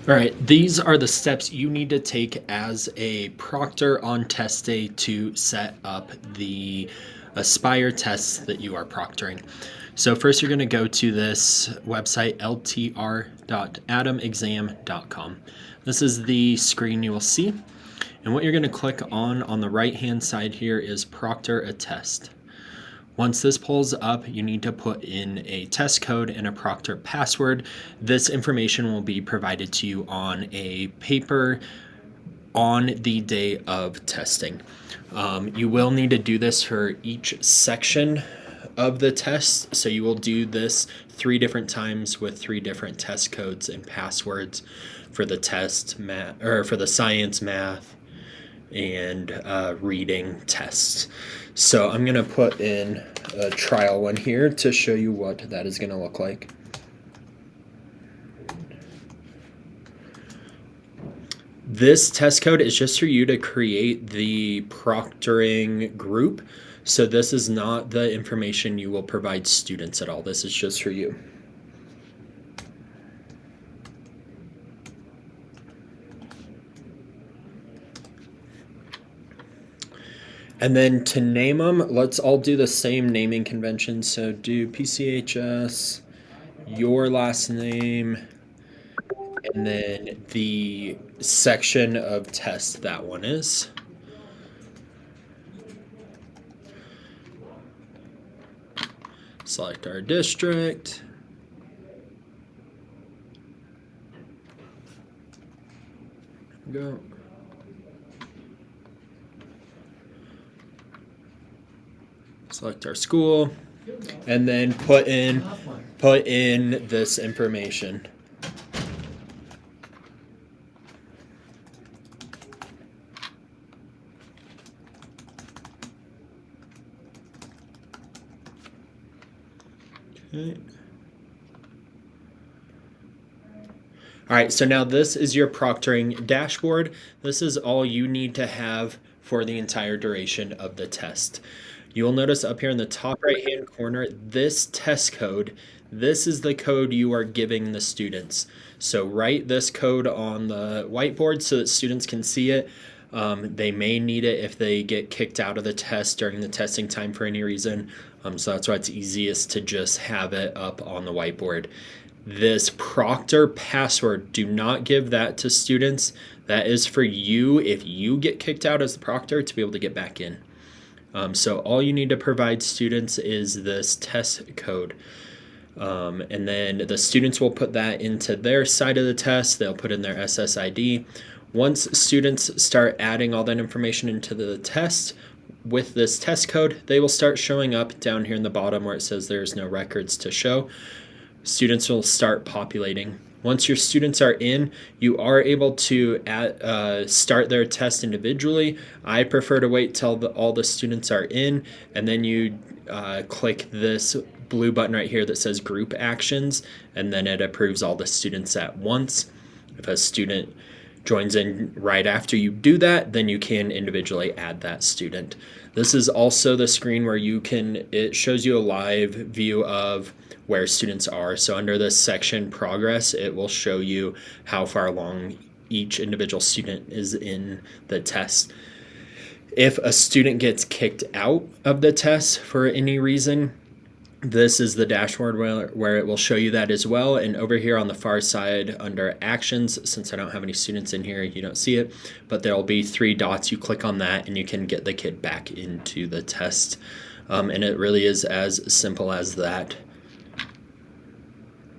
All right, these are the steps you need to take as a proctor on test day to set up the Aspire tests that you are proctoring. So first you're going to go to this website, ltr.adamexam.com. This is the screen you will see. And what you're going to click on the right-hand side here is Proctor Attest. Once this pulls up, you need to put in a test code and a proctor password. This information will be provided to you on a paper on the day of testing. You will need to do this for each section of the test, so you will do this 3 different times with 3 different test codes and passwords for the test math, or for the science, math, and reading tests. So I'm going to put in a trial one here to show you what that is going to look like. This test code is just for you to create the proctoring group. So this is not the information you will provide students at all. This is just for you. And then to name them, let's all do the same naming convention. So do PCHS, your last name, and then the section of test that one is. Select our district. Go. Select our school, and then put in this information. Okay. All right, so now this is your proctoring dashboard. This is all you need to have for the entire duration of the test. You will notice up here in the top right-hand corner, this test code, this is the code you are giving the students. So write this code on the whiteboard so that students can see it. They may need it if they get kicked out of the test during the testing time for any reason. So that's why it's easiest to just have it up on the whiteboard. This proctor password, do not give that to students. That is for you if you get kicked out as the proctor to be able to get back in. So all you need to provide students is this test code. And then the students will put that into their side of the test. They'll put in their SSID. Once students start adding all that information into the test with this test code, they will start showing up down here in the bottom where it says there's no records to show. Students will start populating. Once your students are in, you are able to start their test individually. I prefer to wait till all the students are in, and then you click this blue button right here that says Group Actions, and then it approves all the students at once. If a student joins in right after you do that, then you can individually add that student. This is also the screen where it shows you a live view of where students are. So under this section, Progress, it will show you how far along each individual student is in the test. If a student gets kicked out of the test for any reason, this is the dashboard where it will show you that as well. And over here on the far side under Actions, since I don't have any students in here, you don't see it, but there'll be 3 dots. You click on that and you can get the kid back into the test. And it really is as simple as that.